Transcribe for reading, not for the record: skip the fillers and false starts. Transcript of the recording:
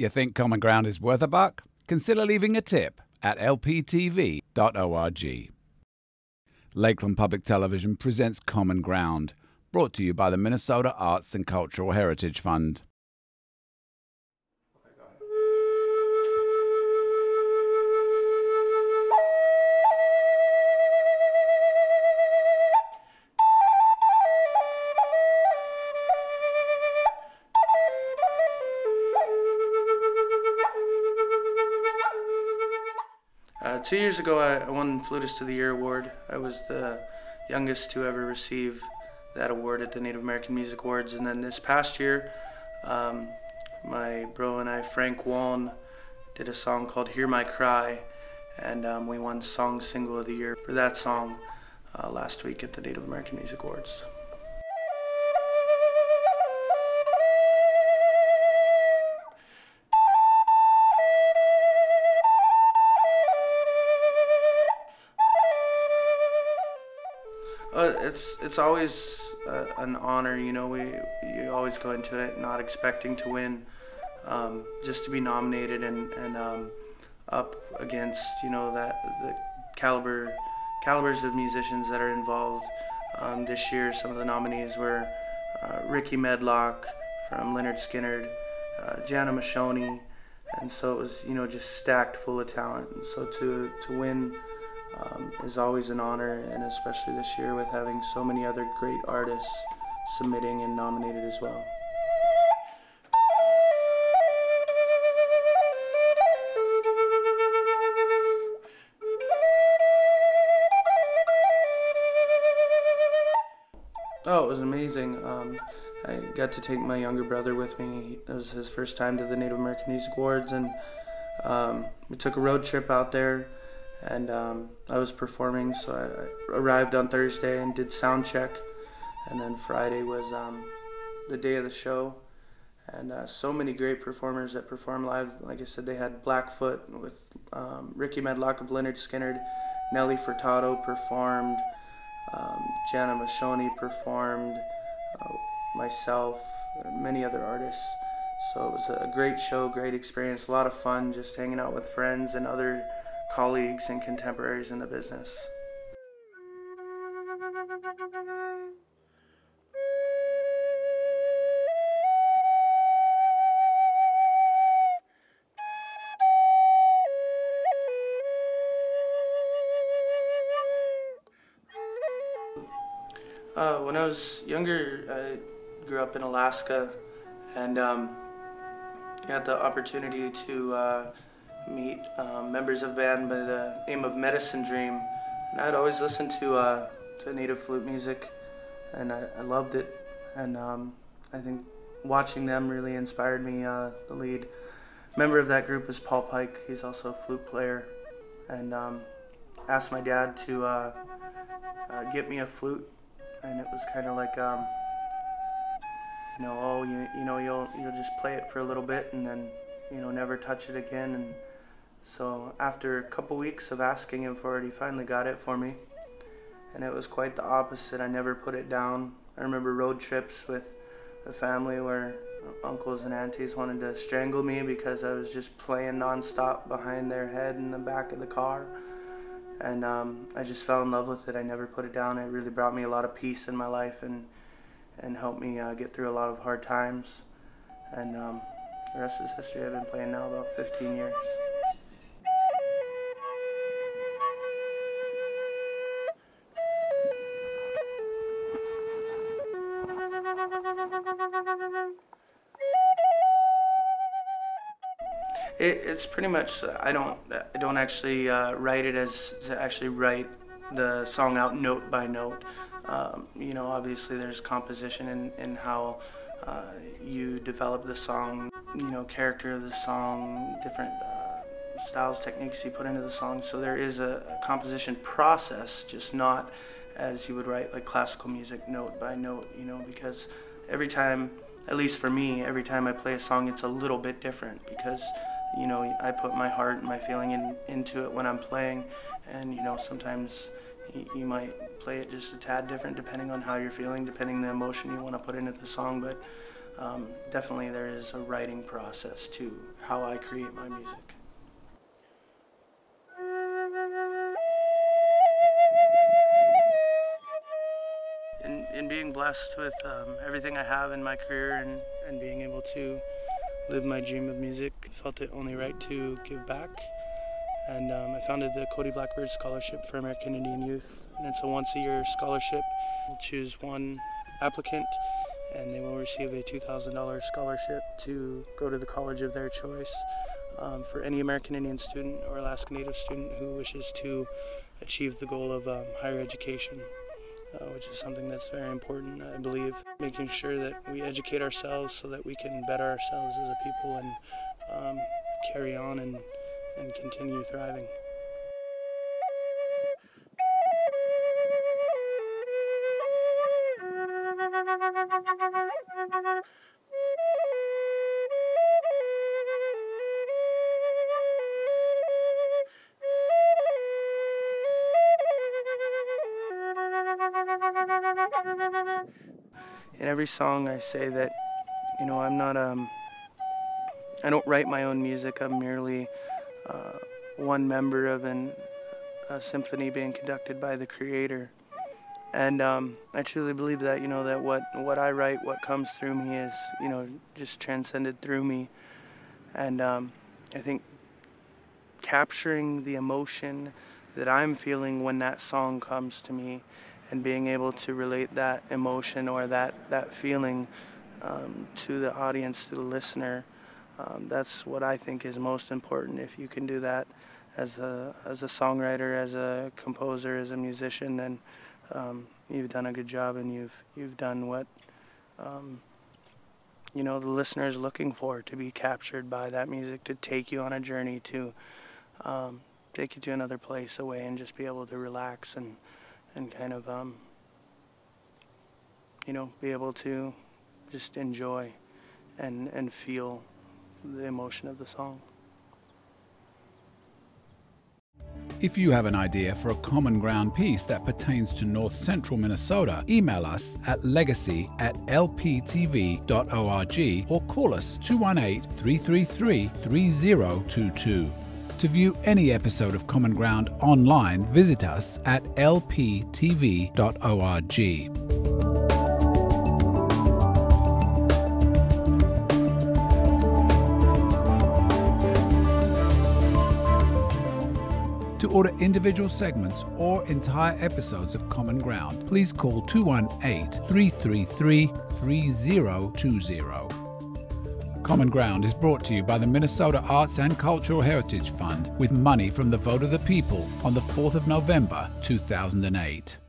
You think Common Ground is worth a buck? Consider leaving a tip at lptv.org. Lakeland Public Television presents Common Ground, brought to you by the Minnesota Arts and Cultural Heritage Fund. Two years ago, I won Flutist of the Year award. I was the youngest to ever receive that award at the Native American Music Awards. And then this past year, my bro and I, Frank Wallen, did a song called Hear My Cry, and we won Song Single of the Year for that song last week at the Native American Music Awards. It's always an honor, you know. You always go into it not expecting to win, just to be nominated and up against, you know, the calibers of musicians that are involved. This year, some of the nominees were Ricky Medlock from Leonard Skinner, Jana Mashoni, and so it was, you know, just stacked full of talent. And so to win is always an honor, and especially this year with having so many other great artists submitting and nominated as well. Oh, it was amazing. I got to take my younger brother with me. It was his first time to the Native American Music Awards, and we took a road trip out there. And I was performing, so I arrived on Thursday and did sound check, and then Friday was the day of the show, and so many great performers that performed live. Like I said, they had Blackfoot with Ricky Medlock of Leonard Skinner, Nelly Furtado performed, Jana Mashoni performed, myself, many other artists. So it was a great show, great experience, a lot of fun just hanging out with friends and other colleagues and contemporaries in the business. When I was younger, I grew up in Alaska, and had the opportunity to meet members of a band by the name of Medicine Dream, and I'd always listened to native flute music, and I loved it, and I think watching them really inspired me. The lead member of that group is Paul Pike. He's also a flute player, and asked my dad to get me a flute, and it was kind of like you know, oh, you know, you'll just play it for a little bit and then, you know, never touch it again. And so after a couple weeks of asking him for it, he finally got it for me, and it was quite the opposite. I never put it down. I remember road trips with the family where uncles and aunties wanted to strangle me because I was just playing nonstop behind their head in the back of the car, and I just fell in love with it. I never put it down. It really brought me a lot of peace in my life and helped me get through a lot of hard times, and the rest is history. I've been playing now about 15 years. It's pretty much, I don't actually write it as to actually write the song out note by note. You know, obviously there's composition in how you develop the song, you know, character of the song, different styles, techniques you put into the song. So there is a composition process, just not as you would write like classical music note by note, you know, because every time, at least for me, every time I play a song, it's a little bit different because, you know, I put my heart and my feeling into it when I'm playing, and, you know, sometimes you might play it just a tad different depending on how you're feeling, depending on the emotion you want to put into the song, but definitely there is a writing process to how I create my music. In being blessed with everything I have in my career and being able to live my dream of music, I felt it only right to give back. And I founded the Cody Blackbird Scholarship for American Indian Youth. And it's a once-a-year scholarship. We'll choose one applicant and they will receive a $2,000 scholarship to go to the college of their choice for any American Indian student or Alaska Native student who wishes to achieve the goal of higher education. Which is something that's very important, I believe. Making sure that we educate ourselves so that we can better ourselves as a people and carry on and continue thriving. In every song I say that, you know, I'm not, I don't write my own music. I'm merely one member of a symphony being conducted by the Creator. And I truly believe that, you know, that what I write, what comes through me is, you know, just transcended through me. And I think capturing the emotion that I'm feeling when that song comes to me and being able to relate that emotion or that feeling to the audience, to the listener, that's what I think is most important. If you can do that as a songwriter, as a composer, as a musician, then you've done a good job and you've done what you know, the listener is looking for, to be captured by that music, to take you on a journey, to take you to another place away and just be able to relax and kind of, you know, be able to just enjoy and feel the emotion of the song. If you have an idea for a Common Ground piece that pertains to North Central Minnesota, email us at legacy@lptv.org or call us 218-333-3022. To view any episode of Common Ground online, visit us at lptv.org. To order individual segments or entire episodes of Common Ground, please call 218-333-3020. Common Ground is brought to you by the Minnesota Arts and Cultural Heritage Fund with money from the vote of the people on the 4th of November, 2008.